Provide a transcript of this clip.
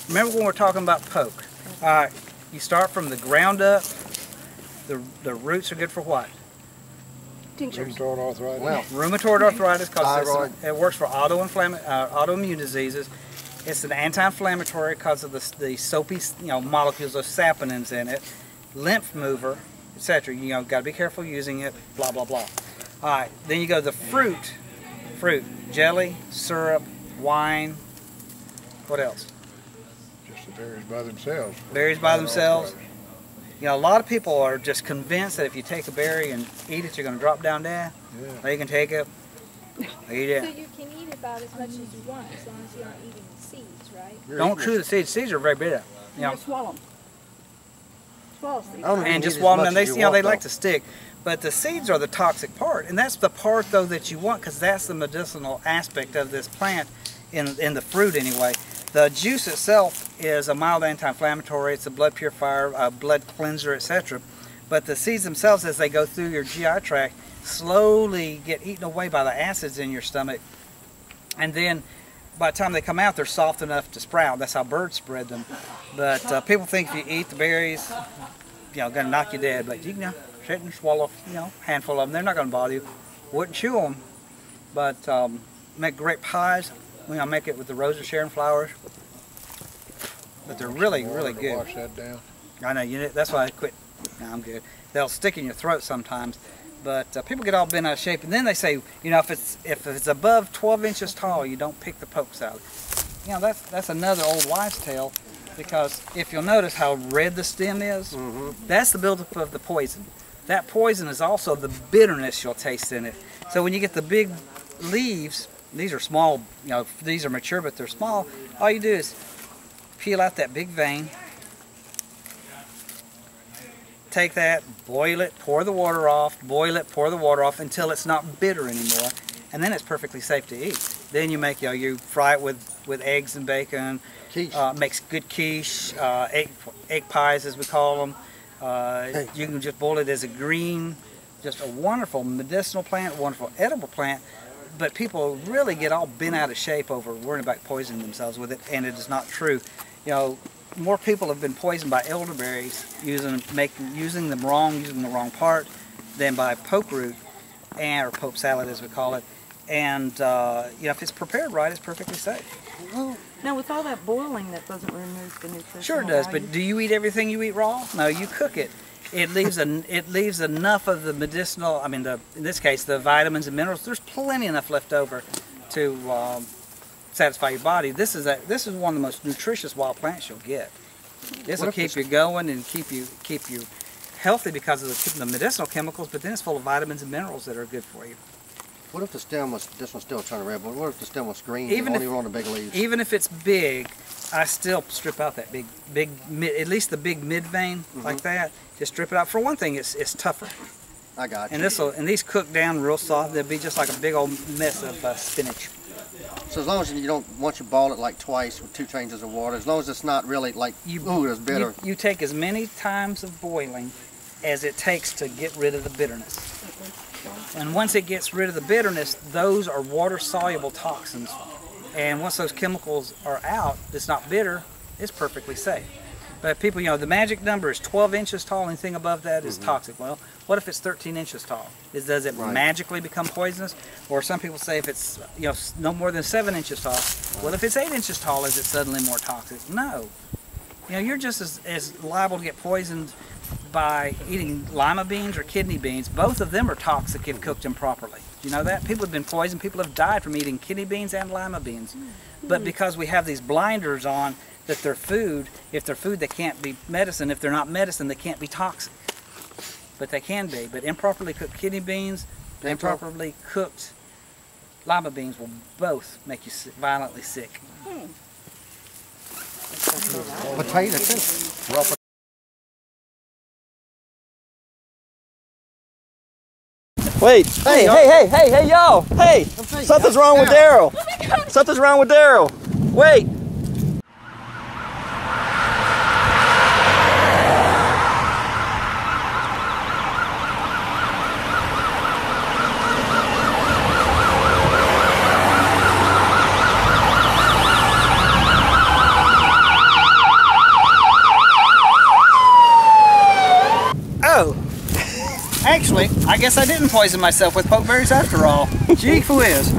Remember when we were talking about poke? You start from the ground up. The roots are good for what? Tinctures. Rheumatoid arthritis. Well, rheumatoid arthritis, because it works for autoimmune diseases. It's an anti-inflammatory because of the soapy, molecules of saponins in it. Lymph mover, etc. Got to be careful using it. Blah blah blah. All right, then you go to the fruit, jelly, syrup, wine. What else? Just the berries by themselves. Berries by themselves. A lot of people are just convinced that if you take a berry and eat it, you're going to drop down dead. Yeah. Or you can take it, eat it. So you can eat about as much as you want, as long as you aren't eating the seeds, right? Don't chew the seeds. Seeds are very bitter. Just swallow them. Swallow seeds. And just swallow them. They like to stick. But the seeds are the toxic part, and that's the part though that you want, because that's the medicinal aspect of this plant, in the fruit anyway. The juice itself is a mild anti-inflammatory. It's a blood purifier, a blood cleanser, etc. But the seeds themselves, as they go through your GI tract, slowly get eaten away by the acids in your stomach, and then by the time they come out, they're soft enough to sprout. That's how birds spread them. But people think if you eat the berries, going to knock you dead. But you can sit and swallow, a handful of them. They're not going to bother you. Wouldn't chew them, but make great pies. Make it with the Rose of Sharon flowers. But they're really, really good. Wash that down. I know, that's why I quit. No, I'm good. They'll stick in your throat sometimes. But people get all bent out of shape, and then they say, if it's above 12 inches tall, you don't pick the pokes out. That's another old wives' tale, because if you'll notice how red the stem is, that's the buildup of the poison. That poison is also the bitterness you'll taste in it. So when you get the big leaves, these are small, these are mature, but they're small. All you do is peel out that big vein, take that, boil it, pour the water off, boil it, pour the water off until it's not bitter anymore, and then it's perfectly safe to eat. Then you make, you fry it with eggs and bacon. Quiche. Makes good quiche, egg pies as we call them. You can just boil it as a green, just a wonderful medicinal plant, a wonderful edible plant. But people really get all bent out of shape over worrying about poisoning themselves with it, and it is not true. More people have been poisoned by elderberries using the wrong part, than by poke root, or poke salad as we call it. And if it's prepared right, it's perfectly safe. Now, with all that boiling, that doesn't remove the nutrition. Sure it does, but do you eat everything you eat raw? No, you cook it. It leaves enough of the medicinal, in this case, the vitamins and minerals. There's plenty enough left over to satisfy your body. This is one of the most nutritious wild plants you'll get. This will keep you going and keep you healthy because of the medicinal chemicals, but then it's full of vitamins and minerals that are good for you. What if the stem was, this one's still turning red, but what if the stem was green Even and only on the big leaves? Even if it's big, I still strip out that big at least the big mid vein like that. Just strip it out. For one thing, it's tougher. I got you. And these cook down real soft. They'll be just like a big old mess of spinach. So as long as you don't, once you boil it like twice with 2 changes of water, as long as it's not really like, ooh, it's bitter. You take as many times of boiling as it takes to get rid of the bitterness. And once it gets rid of the bitterness, those are water-soluble toxins. And once those chemicals are out, it's not bitter, it's perfectly safe. But people, the magic number is 12 inches tall. Anything above that is toxic. Well, what if it's 13 inches tall? Does it magically become poisonous? Or some people say if it's no more than 7 inches tall. Well, if it's 8 inches tall, is it suddenly more toxic? No. You're just as liable to get poisoned by eating lima beans or kidney beans. Both of them are toxic if cooked improperly. Do you know that? People have been poisoned. People have died from eating kidney beans and lima beans. But because we have these blinders on that they're food, if they're food, they can't be medicine. If they're not medicine, they can't be toxic. But they can be. But improperly cooked kidney beans, improperly cooked lima beans will both make you violently sick. Potato too. Wait, hey, y'all, hey, something's wrong with Daryl. Something's wrong with Daryl. Wait. So, actually, I guess I didn't poison myself with pokeberries after all. Gee whiz.